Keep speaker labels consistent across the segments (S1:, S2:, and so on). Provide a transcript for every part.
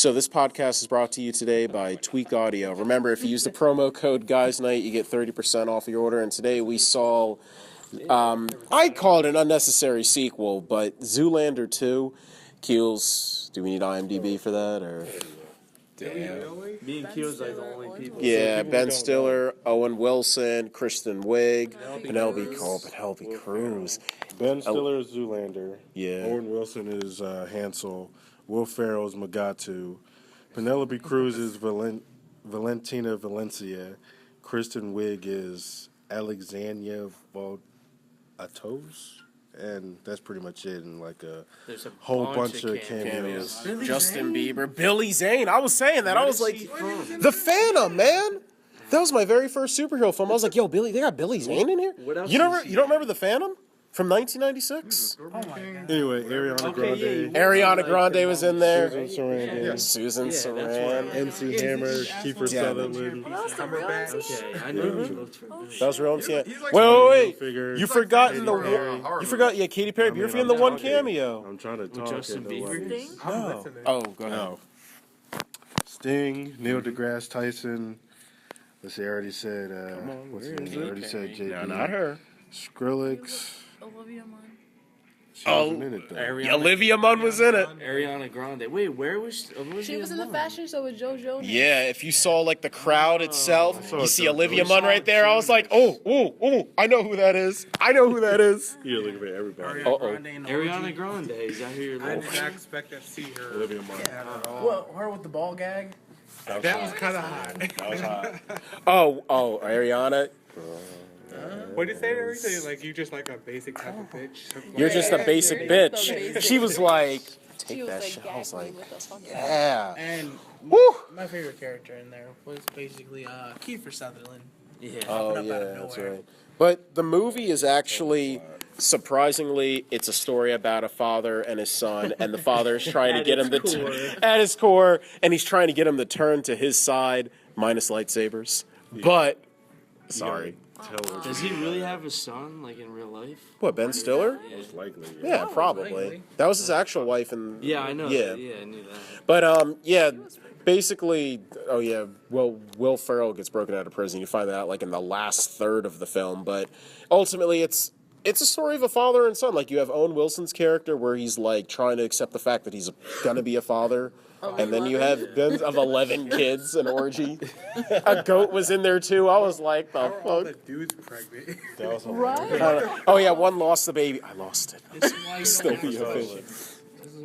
S1: So this podcast is brought to you today by Tweak Audio. Remember, if you use the promo code Guys Night, you get 30% off your order. And today we saw, I call it an unnecessary sequel, but Zoolander 2. Keels, do we need IMDb for that, or?
S2: Damn. Me and Keels like the only people.
S1: Yeah, Ben Stiller, Owen Wilson, Kristen Wiig, Penelope Cruz.
S3: Ben Stiller is Zoolander.
S1: Yeah.
S3: Owen Wilson is Hansel. Will Ferrell is Mugatu. Penelope Cruz is Valentina Valencia. Kristen Wiig is Alexandria Voltatos. And that's pretty much it, and like a whole bunch of cameos.
S1: Justin Bieber, Billy Zane. I was saying that. I was like, The Phantom, man. That was my very first superhero film. I was like, yo, Billy, they got Billy Zane in here? You don't remember The Phantom? From 1996?
S4: Oh my God.
S3: Anyway, Ariana Grande.
S1: Ariana Grande was in there.
S3: Susan Sarandon.
S1: Susan Sarandon.
S3: MC Hammer. Kiefer Sutherland.
S2: Okay, I knew he looked familiar.
S1: That was real MC. Wait. You forgot Katy Perry Buford in the one cameo.
S3: I'm trying to talk.
S2: Justin Bieber?
S1: No. Oh, go ahead.
S3: No. Sting, Neil deGrasse Tyson. Let's see, I already said, what's his name? I already said JB.
S1: No, not her.
S3: Skrillex.
S4: Olivia Munn.
S3: She wasn't in it, though.
S1: Olivia Munn was in it.
S2: Ariana Grande. Wait, where was Olivia
S4: She was in the
S2: Munn?
S4: fashion show with JoJo.
S1: Yeah, if you saw like the crowd itself, you see Olivia Munn right there. I was like, oh, I know who that is.
S3: You're looking for everybody.
S2: Ariana Grande. Is that who you're
S5: I
S2: looking
S5: did not expect to see her.
S3: Olivia Munn.
S5: At all.
S6: Well, her with the ball gag.
S5: That was kind of hot.
S3: That was hot.
S1: Oh, Ariana.
S5: What did you say to her? So like you just like a basic type of bitch.
S1: You're just a basic bitch. She was like,
S4: She
S1: take
S4: was
S1: that
S4: like
S1: shit. I was
S4: gagging
S1: like,
S4: with us.
S1: yeah.
S6: And
S1: Woo.
S6: my favorite character in there was basically Kiefer Sutherland.
S2: Yeah.
S1: Oh,
S6: Popping up out
S1: yeah,
S6: of
S1: that's
S6: nowhere.
S1: right. But the movie is actually, surprisingly, it's a story about a father and his son, and the father is trying to get him to at his core, and he's trying to get him to turn to his side, minus lightsabers. But, sorry.
S2: Does he really have a son, like in real life?
S1: What, Ben Stiller?
S3: Most likely.
S1: Yeah, probably.
S6: likely.
S1: That was his actual wife. And
S2: Yeah, I know.
S1: Yeah.
S2: I knew that.
S1: But, yeah, basically, well, Will Ferrell gets broken out of prison. You find that out, like, in the last third of the film. But ultimately, it's a story of a father and son. Like, you have Owen Wilson's character where he's, like, trying to accept the fact that he's going to be a father. And then you have Ben of 11 kids, an orgy. A goat was in there, too. I was like, the
S5: How are all the
S1: fuck?
S5: dudes pregnant?
S3: That was
S4: Right?
S1: Oh, yeah, one lost the baby. I lost it. Still be a baby.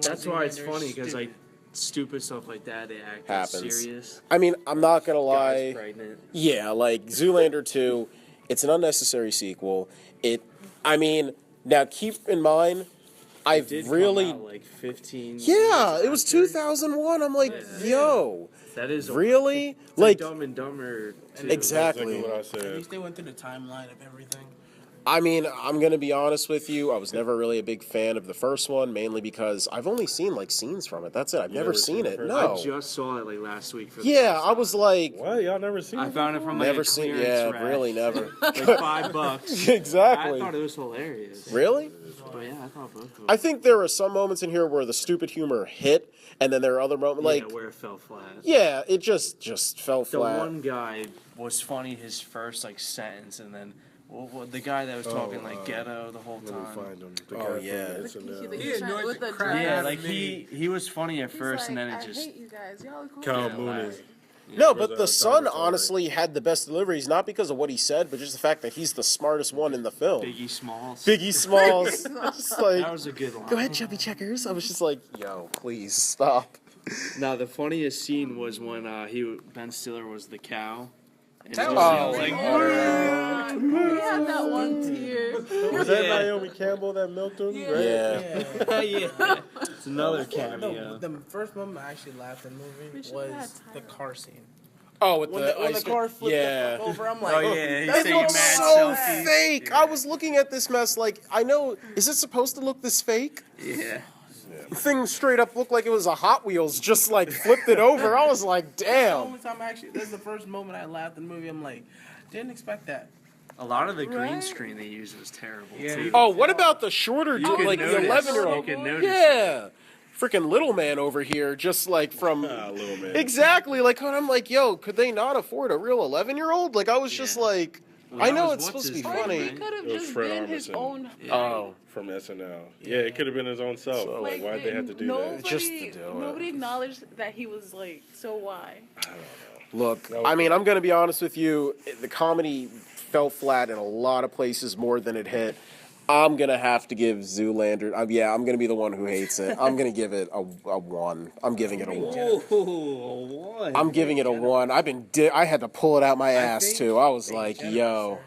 S2: That's why it's funny, because like stupid stuff like that, they act
S1: Happens.
S2: serious.
S1: I mean, I'm not going to
S2: Guy's
S1: lie.
S2: pregnant.
S1: Yeah, like Zoolander 2, it's an unnecessary sequel. Now keep in mind, I've
S2: Did
S1: really...
S2: come out, like 15
S1: Yeah,
S2: years
S1: it was
S2: after.
S1: 2001. I'm like, yo,
S2: That is
S1: really?
S2: It's
S1: Like,
S2: Dumb and Dumber. Too.
S1: exactly.
S3: what I
S6: At
S3: said.
S6: least they went through the timeline of everything.
S1: I mean, I'm going to be honest with you. I was never really a big fan of the first one, mainly because I've only seen, like, scenes from it. That's it. I've never
S3: never
S1: seen
S3: seen
S1: it.
S3: the first
S1: No.
S2: I just saw it like last week. For the
S1: Yeah,
S2: first
S1: I was like,
S3: What? Y'all never seen
S2: I
S3: it?
S2: found it from like
S1: never
S2: a
S1: seen.
S2: clearance
S1: Yeah,
S2: rack.
S1: really, never.
S2: Like $5.
S1: Exactly.
S2: I thought it was hilarious.
S1: Really?
S2: But yeah, I thought both of them.
S1: I think there are some moments in here where the stupid humor hit, and then there are other moments, like,
S2: yeah, where it fell flat.
S1: yeah, it just fell
S2: The
S1: flat.
S2: one guy was funny his first like sentence, and then the guy that was talking like ghetto the whole
S3: Let me
S2: time.
S3: find him. The
S1: Oh,
S3: guy from
S1: yeah.
S3: the SNL.
S5: He annoyed
S4: with
S5: the
S4: the
S5: crap
S2: Yeah,
S5: out
S2: like
S5: of me.
S2: he was funny at
S4: He's
S2: first, and then
S4: like,
S2: it just
S4: I hate you guys. Y'all are cool.
S3: Cal
S2: Yeah,
S3: Mooney.
S2: like-
S1: No,
S3: For
S1: but
S3: the
S1: the son
S3: dinosaur.
S1: honestly had the best deliveries, not because of what he said, but just the fact that he's the smartest one in the film.
S2: Biggie Smalls.
S1: Biggie Smalls. Just like,
S2: That was a good line.
S1: go ahead, Chubby Checkers. I was just like, yo, please stop.
S2: Now the funniest scene was when Ben Stiller was the cow. And
S6: That
S2: he
S6: was
S2: like,
S4: We had that one tear.
S3: Was that Naomi Campbell that milked him? Right?
S1: Yeah.
S2: yeah, it's another
S6: No,
S2: cameo.
S6: the first moment I actually laughed in the
S4: We
S6: movie
S4: should've
S6: was
S4: had
S6: the
S4: time.
S6: car scene.
S1: Oh, with
S6: When
S1: the
S6: the car flipped
S1: yeah.
S6: the fuck over, I'm like,
S2: Oh, yeah, he's
S6: that
S2: taking
S6: looks
S2: mad
S1: So
S2: selfies.
S1: fake. I was looking at this mess like, I know, is it supposed to look this fake?
S2: Yeah.
S1: The thing straight up looked like it was a Hot Wheels, just like flipped it over. I was like,
S6: The
S1: damn.
S6: only time this is the first moment I laughed in the movie. I'm like, didn't expect that.
S2: A lot of the green
S4: Right?
S2: screen they used was terrible
S5: Yeah.
S2: too.
S1: Oh, what about the shorter dude,
S2: could
S1: like the
S2: notice.
S1: 11-year-old?
S2: You could notice
S1: Yeah. freaking little man over here, just like from
S3: Little man.
S1: exactly like when I'm like, yo, could they not afford a real 11-year-old? Like I was just like, I know it's supposed to be
S2: What's his
S1: funny.
S2: name,
S4: He could have
S3: It was
S4: just
S3: Fred
S4: been his
S3: Armisen.
S4: own.
S1: Oh,
S3: From SNL. Yeah, it could have been his own self.
S1: So,
S3: like, why'd they have to do that?
S1: Just to do it.
S4: Nobody acknowledged that he was like. So why?
S1: look, I mean, I'm gonna be honest with you. The comedy fell flat in a lot of places more than it hit. I'm gonna have to give Zoolander. I'm gonna be the one who hates it. I'm gonna give it a 1. I'm giving it a 1.
S2: Oh,
S1: I'm giving it a 1. I had to pull it out my ass too. I was like, yo.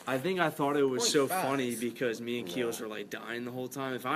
S2: I think I thought it was so funny because me and Keels were like dying the whole time. If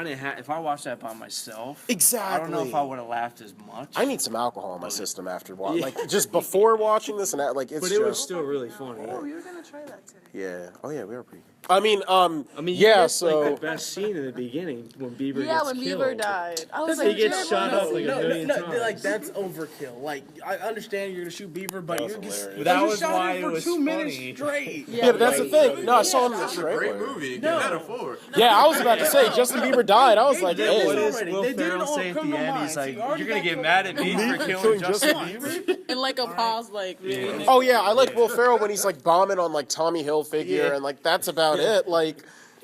S2: I watched that by myself,
S1: Exactly.
S2: I don't know if I would have laughed as much.
S1: I need some alcohol in my system after watching. Like just before watching this and that, like it's
S2: but
S1: just.
S2: it was still really funny.
S4: Oh, we were gonna try that today.
S1: Yeah. Oh yeah, we were pretty. I mean,
S2: You missed,
S1: so
S2: like, the best scene in the beginning when Bieber
S4: Yeah,
S2: gets
S4: when
S2: killed.
S4: Bieber died, I was
S2: He
S4: like,
S2: gets
S4: Jared,
S2: shot
S4: what
S2: up
S4: is
S2: like
S4: he-
S2: a million times.
S6: like that's overkill. Like I understand you're gonna shoot Beaver, but
S3: That was
S6: you're just
S3: hilarious.
S2: That
S6: you
S2: was
S6: shot
S2: why
S6: him
S2: it
S6: for
S2: was
S6: 2 minutes
S2: funny.
S6: straight.
S1: yeah, but that's the thing. No, I saw him in the
S7: It's a great
S1: trailer.
S7: movie. Give that a 4.
S1: Yeah, I was about to say Justin Bieber died. I was like,
S6: They did
S1: hey.
S2: What
S6: it
S2: does
S6: already.
S2: Will
S6: They did it
S2: Ferrell
S6: on
S2: say at the
S6: Criminal
S2: end?
S6: Minds.
S2: He's like,
S6: You already
S2: "You're gonna
S6: got
S2: get
S6: killed
S2: mad at me
S6: once."
S2: for killing Justin
S6: Once.
S2: Bieber."
S4: in like a pause, like really.
S1: Oh yeah, I like Will Ferrell when he's like bombing on like Tommy Hilfiger and like that's about it. Like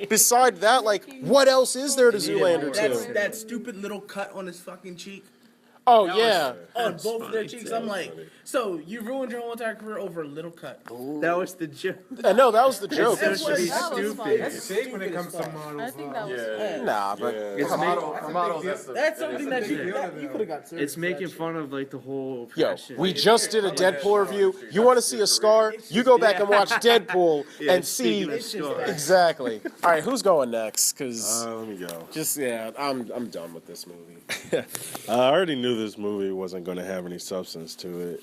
S1: beside that, like what else is there to Zoolander
S6: That's
S1: 2?
S6: that stupid little cut on his fucking cheek.
S1: Oh yeah.
S6: On both of their cheeks. I'm like, so you ruined your whole entire career over a little cut.
S2: That was the joke.
S1: No, that was the joke.
S2: It's supposed to be
S4: That was
S2: stupid.
S4: fun.
S5: That's big when it comes to
S4: I
S5: models.
S4: think that was.
S7: Yeah.
S1: Nah, but
S2: It's,
S7: For models,
S6: That's something that you
S5: deal.
S6: could have got serious.
S2: it's making fun of like the whole.
S1: yo,
S2: passion.
S1: we just did a Deadpool review. You want to see a scar? You go back and watch Deadpool and see
S2: speaking of scars.
S1: exactly. All right, who's going next? Because
S3: Let me go.
S1: just yeah, I'm done with this movie.
S3: I already knew this movie wasn't going to have any substance to it,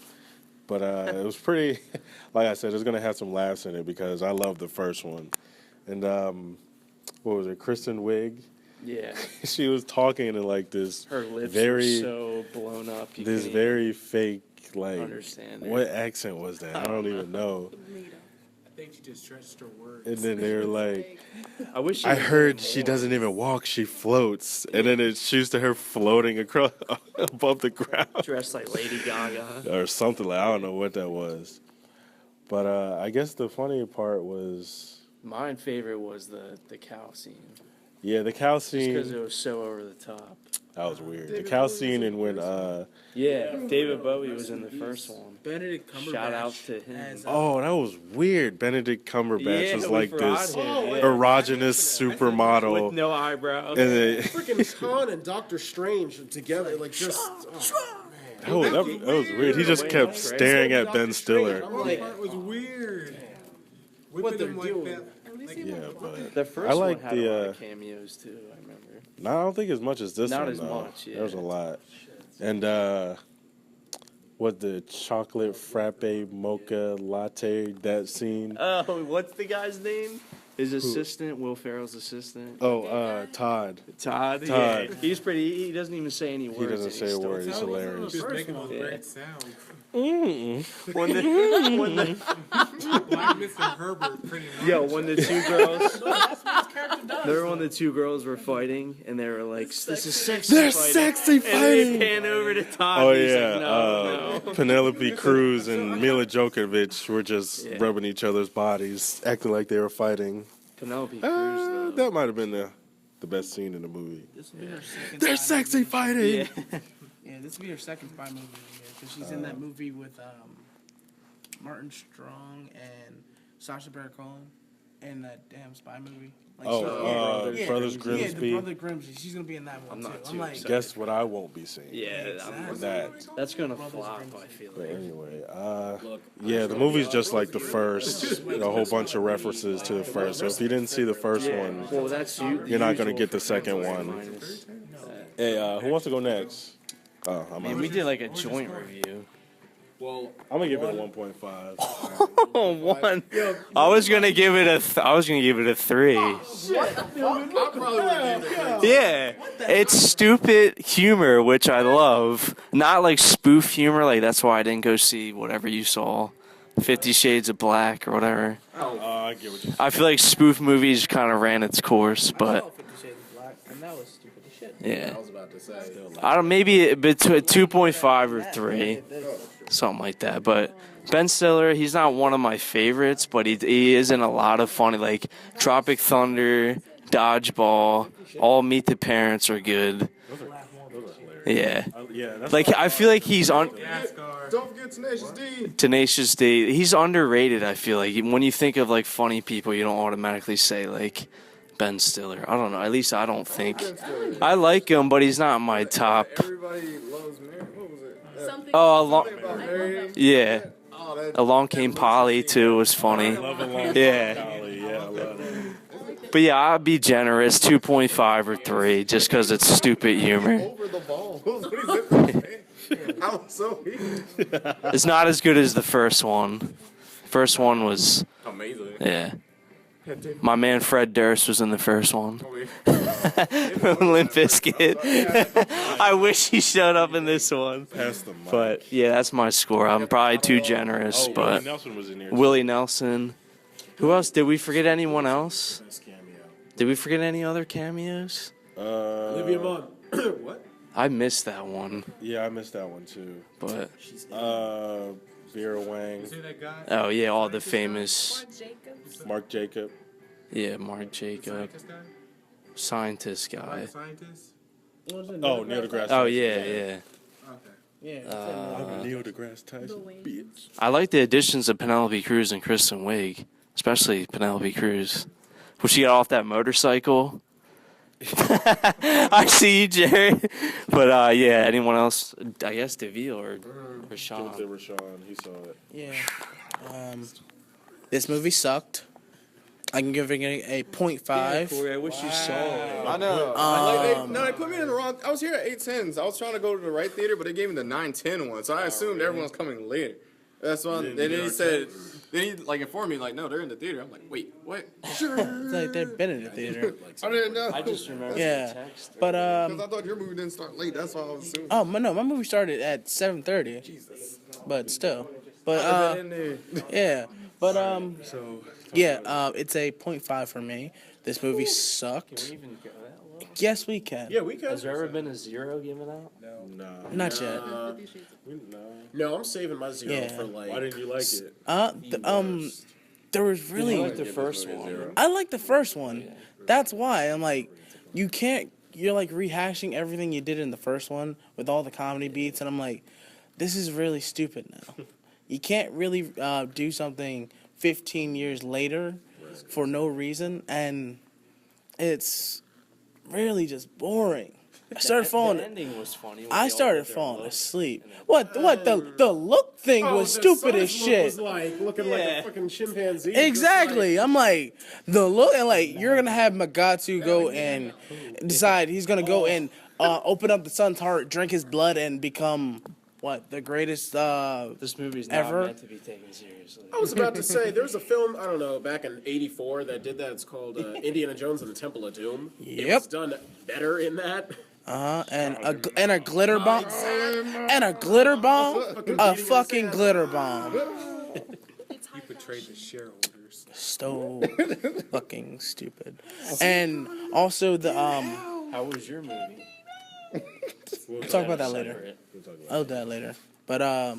S3: but it was pretty. Like I said, it's going to have some laughs in it because I love the first one. And what was it, Kristen Wiig?
S2: Yeah,
S3: She was talking in like this
S2: her lips
S3: very,
S2: were so blown up. You
S3: this
S2: couldn't
S3: very fake like.
S2: understand it.
S3: What accent was that? I don't even know.
S5: I think she just stretched her words.
S3: And then they were like,
S2: I wish. She
S3: I
S2: was
S3: heard
S2: doing
S3: she
S2: more.
S3: doesn't even walk; she floats. And then it shoots to her floating across above the ground.
S2: dressed like Lady Gaga.
S3: Or something like I don't know what that was. But I guess the funny part was
S2: My favorite was the cow scene,
S3: the cow
S2: just because
S3: scene.
S2: it was so over the top.
S3: That was weird. The cow scene and when
S2: Yeah, David Bowie was in the first one.
S6: Benedict Cumberbatch.
S2: Shout out to him.
S6: as,
S3: oh, that was weird. Benedict Cumberbatch
S2: Yeah,
S3: was
S2: we
S3: like
S2: forgot
S3: this
S2: him, yeah.
S3: erogenous supermodel.
S2: With no eyebrows.
S3: And they,
S1: Freaking Khan and Doctor Strange together, like just.
S3: that was weird. He just kept staring at Ben Stiller.
S5: That part was weird. Whipping
S6: they're
S5: him like
S6: doing.
S5: that.
S3: Yeah, but
S2: The first
S3: I like
S2: one had
S3: the,
S2: a lot of cameos too. I remember.
S3: no, I don't think as much as this
S2: Not
S3: one.
S2: as
S3: though.
S2: much, yeah.
S3: There was a lot. And what the chocolate frappe mocha latte that scene?
S2: Oh, what's the guy's name? His assistant, Will Ferrell's assistant.
S3: Oh, Todd.
S2: Todd.
S3: Todd.
S2: Yeah. He's pretty. He doesn't even say any words.
S3: He doesn't
S2: and
S3: say a
S2: he's still
S3: word. He's
S2: funny.
S3: hilarious.
S5: Just making those
S2: Yeah.
S5: great sounds.
S2: When the
S5: Like Mr. Herbert, pretty much.
S2: when the two girls, they were when the two girls were fighting, and they were like, "This is sexy."
S3: They're
S2: fighting.
S3: sexy
S2: And
S3: fighting.
S2: they pan over to Todd.
S3: Oh
S2: and he's
S3: yeah,
S2: like, no, no.
S3: Penelope Cruz and Mila Djokovic were just
S2: Yeah.
S3: rubbing each other's bodies, acting like they were fighting.
S2: Penelope Cruz. Though.
S3: That might have been the best scene in the movie.
S6: This will be her second
S3: They're
S6: spy
S3: sexy
S6: movie.
S3: fighting.
S2: Yeah.
S6: Yeah, this will be her second spy movie because she's in that movie with Martin Strong and Sacha Baron Cohen in that damn spy movie. Like,
S3: Brothers
S6: Yeah, the
S3: Grimsby.
S6: Brother Grimsby. She's gonna be in that one
S2: I'm
S6: too.
S2: not
S6: I'm
S2: too
S6: like,
S2: excited.
S3: Guess what I won't be seeing.
S2: Yeah,
S3: That.
S2: that's gonna flop. I feel
S3: But
S2: like.
S3: anyway, yeah, the movie's just like the first. A whole bunch of references to the first. So if you didn't see the first one,
S2: Well, that's
S3: you're not gonna get the second one.
S2: Minus.
S3: Hey, who wants to go next? Oh, I'm
S2: Man, we did like a joint review.
S3: gonna give it a 1.5.
S2: Oh, one. I was gonna give it a. I was gonna give it a 3. Yeah, it's stupid humor, which I love. Not like spoof humor. Like that's why I didn't go see whatever you saw, 50 Shades of Black or whatever.
S3: I get what you're saying.
S2: I feel like spoof movies kind of ran its course, but
S6: And that was stupid as shit.
S2: Yeah.
S1: I was about to say.
S2: I don't, maybe between 2.5 or 3, something like that. But Ben Stiller, he's not one of my favorites, but he is in a lot of funny, like Tropic Thunder, Dodgeball, All Meet the Parents are good. Yeah.
S3: Yeah, that's
S2: Like, I feel like he's on
S1: Don't forget Tenacious D.
S2: Tenacious D. He's underrated, I feel like. When you think of, like, funny people, you don't automatically say, like, Ben Stiller. I don't know. At least I don't think. I like him, but he's not my top.
S7: Everybody loves Mary. What was it?
S4: Something
S7: About Mary.
S2: Yeah.
S7: Oh, that.
S2: Along Came Polly, too, was funny.
S3: Love Along
S2: Yeah.
S3: Polly, yeah, I love it.
S2: But yeah, I'd be generous, 2.5 or 3, just because it's stupid humor.
S7: Over the ball. What was it? I was so weak.
S2: It's not as good as the first one. First one was,
S7: Amazing.
S2: yeah. My man Fred Durst was in the first one. Limp Bizkit. I wish he showed up in this one.
S3: Pass the mic.
S2: But yeah, that's my score. I'm probably too generous,
S3: Willie
S2: but
S3: Nelson was in here.
S2: Willie Nelson. Who else? Did we forget anyone else? Did we forget any other cameos?
S1: Olivia Munn. What?
S2: I missed that one,
S3: Yeah, I missed that one too.
S2: but
S3: Vera Wang,
S5: See that guy?
S2: oh yeah, all the famous,
S3: Mark Jacob.
S2: yeah, Mark Jacob,
S5: Scientist guy?
S2: scientist guy.
S5: Scientist?
S3: Oh, Neil deGrasse.
S2: Oh
S3: Tyson.
S2: yeah, yeah.
S5: Okay.
S6: Yeah.
S3: I'm Neil deGrasse Tyson, bitch.
S2: I like the additions of Penelope Cruz and Kristen Wiig, especially Penelope Cruz. When she got off that motorcycle. I see you, Jared. But yeah, anyone else? I guess DeVille or
S3: Jonathan
S2: Rashawn.
S3: Rashawn, he saw it.
S6: Yeah. This movie sucked. I can give it a 0.5.
S2: I wish you saw it.
S7: I know. No, they put me in the wrong. I was here at 8:10. I was trying to go to the right theater, but they gave me the 9:10 one. So I assumed everyone's coming later. That's why. Then he said. Then he like informed me like, no, they're in the theater. I'm like, wait, what? Sure.
S6: It's like they've been in the theater.
S7: I didn't know.
S2: I just remember
S6: Yeah.
S2: the text.
S6: But
S7: Because I thought your movie didn't start late. That's why I was assuming.
S6: oh no, my movie started at 7:30.
S7: Jesus.
S6: But still. But
S7: I've been in there.
S6: yeah. But yeah, it's a 0.5 for me. This movie sucked.
S2: Even go that low?
S6: Yes, we can.
S1: Yeah, we can.
S2: Has there ever been a 0 given out?
S3: No.
S6: Not yet.
S3: No.
S1: No, I'm saving my 0
S6: Yeah.
S1: for like.
S3: Why didn't you like it?
S6: There was really.
S2: I like the first one.
S6: I like the first one. That's why I'm like, you can't. You're like rehashing everything you did in the first one with all the comedy beats, and I'm like, this is really stupid now. You can't really do something 15 years later for no reason, and it's really just boring. I started
S2: The
S6: falling.
S2: ending was funny. when
S6: I
S2: they all
S6: started
S2: did their
S6: falling
S2: look.
S6: asleep. What? The look thing
S1: Oh,
S6: was
S1: the
S6: stupid
S1: sun's
S6: as
S1: look
S6: shit.
S1: Was like looking like a fucking chimpanzee.
S6: Exactly. I'm like, the look, and like, you're gonna have Magatsu go and decide he's gonna go and open up the sun's heart, drink his blood, and become what, the greatest.
S2: This movie's not
S6: Ever?
S2: meant to be taken seriously.
S1: I was about to say, there's a film, I don't know, back in '84 that did that. It's called Indiana Jones and the Temple of Doom. It
S6: Yep.
S1: was done better in that.
S6: And a glitter bomb, and a glitter bomb, a fucking glitter bomb.
S5: You betrayed the shareholders.
S6: So fucking stupid. And also the
S2: How was your movie?
S6: we'll talk about that later. I'll do that later. But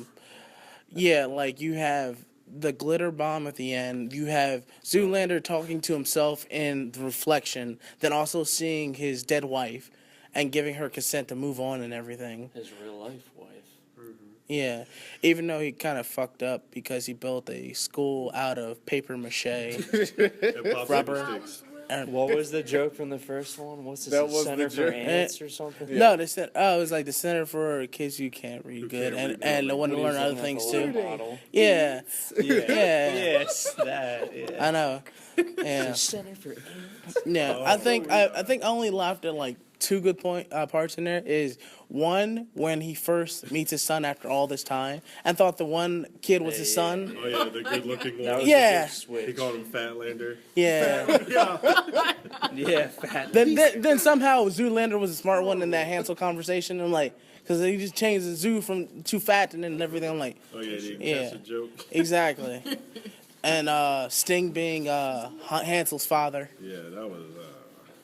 S6: yeah, like you have the glitter bomb at the end. You have Zoolander talking to himself in the reflection, then also seeing his dead wife and giving her consent to move on and everything.
S2: His real life wife.
S6: Yeah, even though he kind of fucked up because he built a school out of paper mache. Rubber. And
S2: What was the joke from the first one? What's this?
S7: That was
S2: Center
S7: the
S2: for
S7: joke.
S2: Ants or something?
S6: No, they said, it was like the Center for Kids Who Can't Read Good and they want to learn other things too.
S2: Model.
S6: Yeah, yeah,
S2: Yes, that. Yeah.
S6: I know. Yeah,
S2: Center for Ants.
S6: yeah. I think I only laughed at like two good parts in there. Is one when he first meets his son after all this time and thought the one kid was his son.
S3: Oh yeah, the good-looking
S2: That
S3: one.
S2: was
S6: Yeah.
S2: the big switch.
S3: He called him Fatlander.
S6: Yeah.
S2: Yeah, fat.
S6: Then somehow Zoolander was a smart one in that Hansel conversation. I'm like, because he just changed the zoo from too fat and everything. I'm like,
S3: Oh yeah, did
S6: Yeah.
S3: catch a joke?
S6: exactly. And Sting being Hansel's father.
S3: Yeah, that was.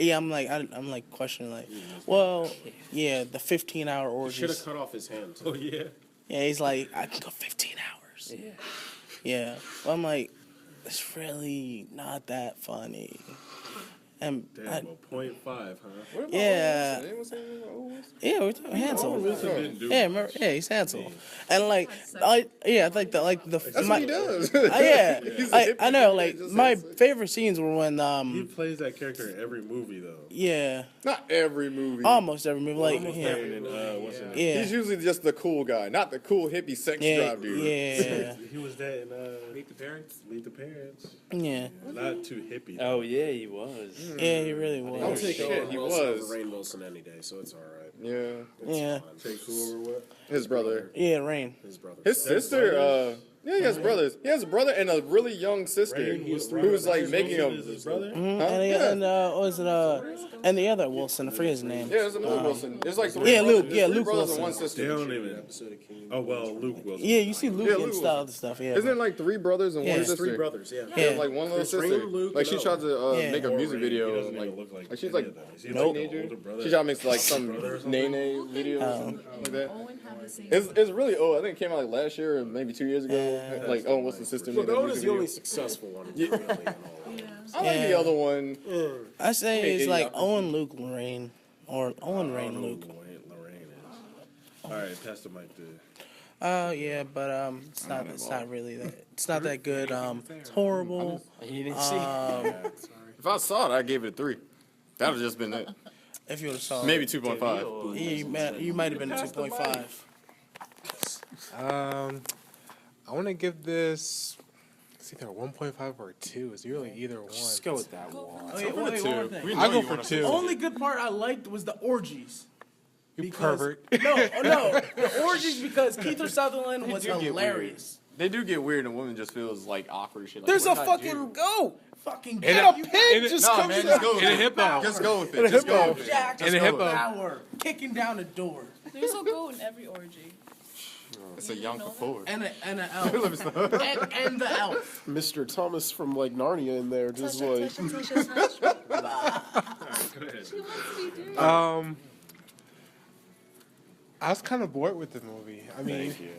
S6: Yeah, I'm like questioning like, well, yeah, the 15-hour
S1: Should have
S6: orgies.
S1: cut off his hand.
S3: Oh yeah.
S6: Yeah, he's like, I can go 15 hours.
S2: Yeah.
S6: Yeah. Well, I'm like, it's really not that funny. And
S3: Damn, 0.5, huh?
S7: What about
S6: Yeah.
S7: Owen Wilson? Anyone say anything about Owen Wilson?
S6: yeah, we're talking Hansel.
S3: Wilson didn't do
S6: Yeah, remember? Yeah, he's Hansel. And like, I think that like the
S7: That's what he does.
S6: yeah,
S7: He's a hippie
S6: I know.
S7: dude,
S6: Like
S7: just
S6: my
S7: Hansel.
S6: favorite scenes were when
S3: He plays that character in every movie though.
S6: yeah,
S7: Not every movie.
S6: almost every movie. Like
S3: Almost
S6: yeah,
S3: every, what's his name?
S6: yeah,
S7: He's usually just the cool guy, not the cool hippie sex
S6: yeah,
S7: drive dude.
S6: yeah,
S3: He was that in
S5: Meet the Parents.
S3: Meet the Parents.
S6: yeah.
S3: Not too hippie.
S2: Oh yeah, he was.
S6: Yeah, he really
S7: I'll
S6: was.
S7: take
S1: Shit,
S7: he
S1: Wilson
S7: was.
S1: over Rainn Wilson any day, so it's all right.
S7: Yeah.
S6: Yeah,
S3: Take who over what?
S7: His brother.
S6: yeah, Rain.
S1: His brother.
S7: His sister, yeah, he has brothers. He has a brother and a really young sister who's like making
S3: Is
S7: a.
S3: his brother?
S7: Huh?
S6: And,
S7: Yeah.
S6: what was it? And the other Wilson, I forget his name.
S7: Yeah, there's another Wilson. There's like three
S6: Yeah,
S7: brothers.
S6: Luke.
S7: There's
S6: Yeah,
S7: three
S6: Luke
S7: brothers
S6: Wilson.
S7: and one
S3: They
S7: sister.
S3: don't even. Oh well, Luke Wilson.
S6: Yeah, you see Luke
S7: Yeah,
S6: and
S7: Luke
S6: stuff,
S7: Wilson.
S6: stuff. Yeah.
S7: Isn't it like three brothers and
S6: Yeah,
S7: one
S6: it's
S7: sister?
S1: Three brothers, yeah.
S6: Yeah.
S7: Like one little
S1: Chris
S7: sister.
S1: Rain, Luke,
S7: Like she
S1: and
S7: tried to
S6: Yeah.
S7: make a
S3: Or
S7: music
S3: Ray. He
S7: video.
S3: doesn't even look
S7: Like
S3: like
S7: she's
S3: any
S7: like
S3: of them. Is he
S7: a
S3: like the
S7: teenager.
S3: older brother?
S7: She tried to make like some
S3: brother or something?
S7: Nene video or something like that.
S4: Owen have the same.
S7: It's really old. I think it came out like last year or maybe 2 years ago. Like Owen Wilson's sister made
S1: Look,
S7: a
S1: Owen
S7: music
S1: is the only
S7: video.
S1: successful one. Really, in all of it.
S7: I like the
S6: Yeah.
S7: other one.
S6: I say
S7: Hey,
S6: it's like
S7: idiocracy.
S6: Owen, Luke, Rain, or Owen, Rain, Luke.
S3: Lorraine is. All right, pass the mic to.
S6: Oh yeah, but it's not really that. It's not that good. It's horrible.
S2: He didn't see.
S7: If I saw it, I gave it a 3. That would have just been it.
S6: If you would have saw
S7: Maybe
S6: it,
S7: 2.5.
S6: yeah, you might have been a 2.5.
S5: I want to give this. It's either a 1.5 or a 2. It's really either one.
S1: Just go with that one.
S6: Wait, one more thing.
S5: I'll go for 2.
S6: The only good part I liked was the orgies.
S5: You
S6: Because-
S5: pervert.
S6: No, the orgies because Keith Sutherland was
S7: do get
S6: hilarious.
S7: They do get weird and women just feels like awkward shit. Like,
S6: There's a
S7: what did I
S6: fucking
S7: do?
S6: goat. Fucking
S5: And
S6: get
S5: a
S6: up,
S5: pig just
S7: Nah,
S5: comes
S7: man,
S5: out.
S7: just go with
S5: And a
S7: it.
S5: hippo.
S7: Just go with it. Just go with it.
S6: Jack
S5: And a
S7: go
S5: hippo.
S7: with it.
S6: Power kicking down a door
S4: There's a goat in every orgy.
S7: It's a young Ford.
S6: and an elf and the elf.
S1: Mr. Thomas from like Narnia in there, just like.
S5: I was kind of bored with the movie. I mean,
S1: Thank you.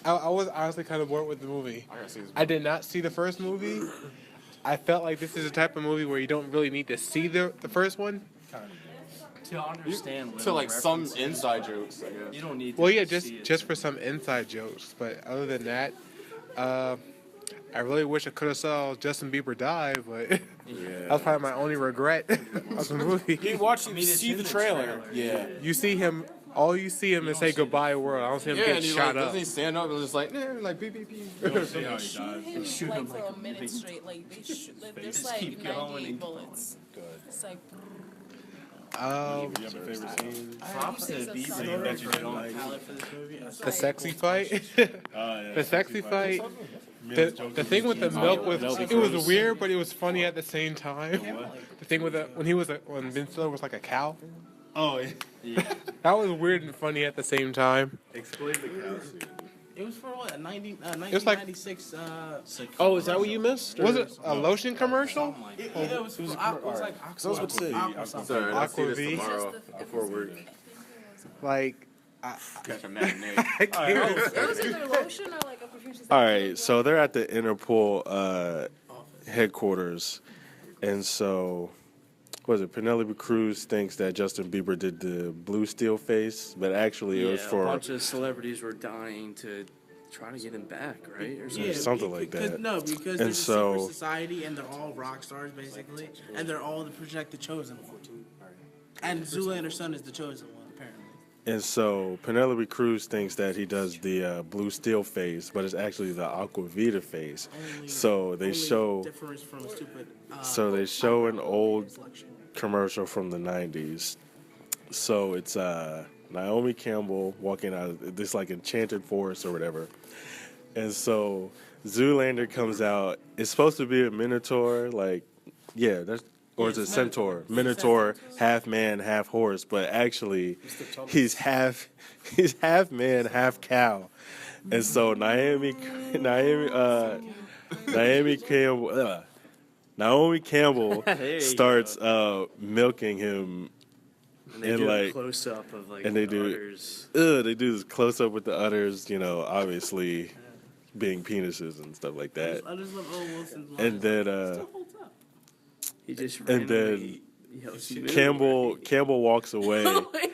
S5: I was honestly kind of bored with the movie.
S7: I gotta see this.
S5: I did not see the first movie. I felt like this is a type of movie where you don't really need to see the first one.
S2: To understand.
S7: To like some
S2: references.
S7: inside jokes, I guess.
S2: You don't need. To
S5: Well, yeah,
S2: see it.
S5: just for some inside jokes. But other than that, I really wish I could have saw Justin Bieber die. But that was probably my only regret of the movie.
S1: You watch,
S2: mean, it's
S1: see
S2: in
S1: the
S2: the
S1: trailer. Yeah.
S5: You see him. All you see him is say goodbye world. I don't see him
S7: Yeah,
S5: get
S7: and he
S5: shot
S7: like,
S5: up.
S7: doesn't he stand up and just like, like beep beep beep.
S4: Shoot him like for a minute straight. Like they shoot. Like, there's
S2: just
S4: like
S2: keep going
S4: 98
S2: and
S4: bullets. It's like.
S3: You have a favorite scene?
S2: Props to Bieber
S3: that you didn't like.
S2: talent for this movie.
S5: The sexy fight.
S3: Yeah,
S5: The sexy fight. The thing with the milk was it was weird, but it was funny at the same time. The thing with when Ben Stiller was like a cow.
S3: Oh, yeah.
S5: That was weird and funny at the same time.
S3: Explain the cow scene.
S6: It was for what?
S5: 1996.
S1: Oh, is that what you missed?
S5: Was it a lotion commercial?
S6: It was like
S1: I was about to say.
S7: Sorry, I'll see this
S5: Aqua V.
S7: tomorrow before work.
S5: Like,
S7: Catch a matinee.
S4: It was either lotion or like a perfume.
S3: All right, so they're at the Interpol headquarters, and so was it Penelope Cruz thinks that Justin Bieber did the blue steel face, but actually it was
S2: Yeah,
S3: for
S2: a bunch of celebrities were dying to try to get him back, right? Or something.
S3: something like that.
S6: No, because
S3: And
S6: there's a
S3: so-
S6: secret society and they're all rock stars basically, and they're all the projected chosen one. And Zoolander's son is the chosen one apparently.
S3: And so Penelope Cruz thinks that he does the blue steel face, but it's actually the Aquavita face. So they
S6: Only
S3: show
S6: difference from a stupid.
S3: so they show an old
S6: selection.
S3: commercial from the 90s. So it's Naomi Campbell walking out of this like enchanted forest or whatever. And so Zoolander comes out. It's supposed to be a minotaur, like, yeah, that's, or is it centaur? Minotaur, half man, half horse, but actually he's half man, half cow. And so Naomi Campbell, Naomi Campbell
S2: There you
S3: starts milking him,
S2: And they
S3: and
S2: do a
S3: like,
S2: close up of like
S3: and they
S2: the
S3: do,
S2: udders.
S3: they do this close up with the udders, you know, obviously being penises and stuff like that.
S6: I just love Owen Wilson's
S3: And then
S2: He just
S3: and then
S2: randomly yells, "Move,"
S3: Campbell walks away.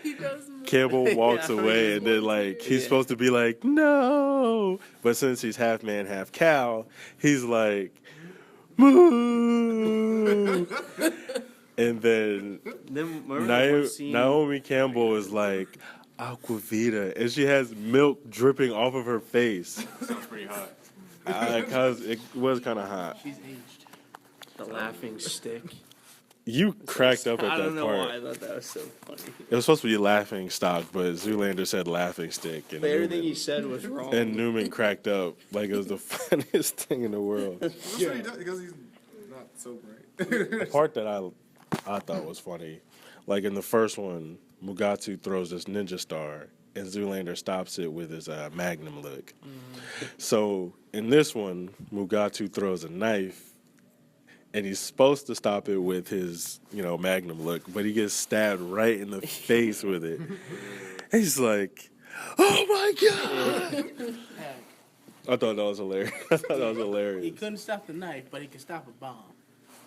S4: He does move.
S3: Campbell walks
S2: Yeah,
S3: away, and then like he's supposed to be like no, but since he's half man, half cow, he's like moo. And then
S2: Then remember the one scene-
S3: Naomi Campbell is like Aquavita, and she has milk dripping off of her face.
S1: Sounds pretty hot.
S3: Cause it was kind of hot.
S6: She's aged.
S2: the laughing stick.
S3: You cracked up at
S2: I
S3: that
S2: don't know
S3: part.
S2: why I thought that was so funny.
S3: It was supposed to be laughing stock, but Zoolander said laughing stick, and
S2: But everything
S3: Newman,
S2: he said was wrong.
S3: and Newman cracked up like it was the funniest thing in the world.
S7: That's what he does because he's not so bright.
S3: The part that I thought was funny, like in the first one, Mugatu throws this ninja star, and Zoolander stops it with his Magnum look. So in this one, Mugatu throws a knife, and he's supposed to stop it with his, Magnum look, but he gets stabbed right in the face with it. And he's like, "Oh my god!" I thought that was hilarious.
S6: He couldn't stop the knife, but he could stop a bomb.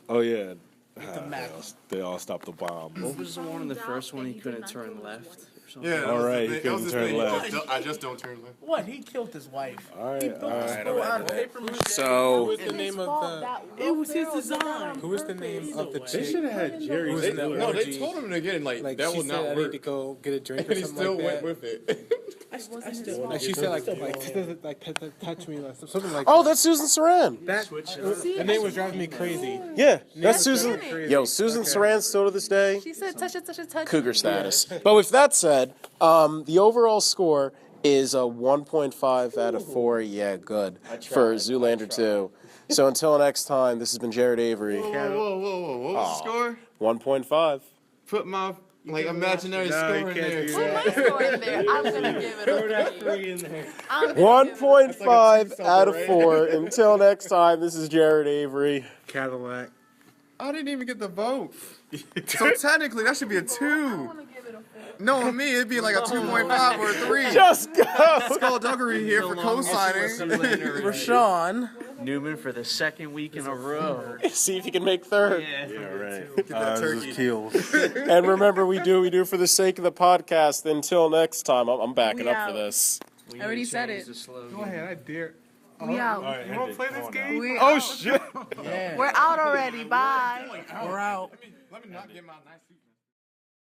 S3: Oh yeah,
S6: The Magnum.
S3: they all stopped the bomb.
S2: What was the one in the first one he couldn't turn left or something?
S7: Yeah,
S3: All right, he
S7: that was
S3: couldn't
S7: his
S3: turn
S7: thing.
S3: left.
S7: I just don't turn left.
S6: What? He killed his wife.
S3: All right,
S6: He built
S3: all
S6: a
S3: right,
S6: school out of paper mache.
S1: So
S5: What's the name of the?
S6: It was his design.
S5: Who was the name of the
S6: Either
S3: They
S5: chick?
S3: should have had Jerry.
S5: Who's in that
S3: Stiller.
S7: No, they
S5: orgy?
S7: told him again,
S5: Like
S7: that
S5: she
S7: would
S5: said,
S7: not
S5: I need
S7: work.
S5: to go get a drink
S7: And
S5: or
S7: he
S5: something
S7: still
S5: like
S7: went
S5: that.
S7: with it.
S6: I still
S5: Like she said, like she doesn't like touch me, like something like
S1: Oh,
S5: that.
S1: that's Susan Sarandon.
S5: That name was driving me crazy.
S1: Yeah, that's
S5: was
S1: Susan.
S5: crazy.
S1: Yo, Susan Sarandon still to this day,
S4: She said, touch it.
S1: cougar status. But with that said, the overall score is a 1.5 out of 4. Yeah, good for Zoolander 2. So until next time, this has been Jared Avery.
S7: Whoa. What was the score?
S1: 1.5.
S7: Put my imaginary score in there.
S4: Put my score in there. I'm gonna give it a 3.
S6: in there.
S1: 1.5 out of 4. Until next time, this is Jared Avery.
S5: Cadillac.
S7: I didn't even get the vote. So technically, that should be a 2.
S4: I'm gonna give it a 4.
S7: No, me, it'd be like a 2.5 or a 3.
S1: Just go.
S7: Skullduggery here for co-signing.
S6: Rashawn.
S2: Newman for the second week in a row.
S1: See if you can make third.
S3: Yeah, right.
S7: that
S3: This
S7: turkey.
S3: is Keels.
S1: And remember, we do for the sake of the podcast. Until next time, I'm backing
S4: We
S1: up for
S4: out.
S1: this.
S2: We
S4: I already
S2: need to
S4: said
S2: change
S4: it.
S2: the slogan.
S5: Go ahead, I dare.
S4: We out.
S5: You want to play this game?
S4: We
S3: Oh
S4: out.
S3: shit.
S6: Yeah.
S4: We're out already. Bye.
S6: We're out.
S7: Let me not get my nice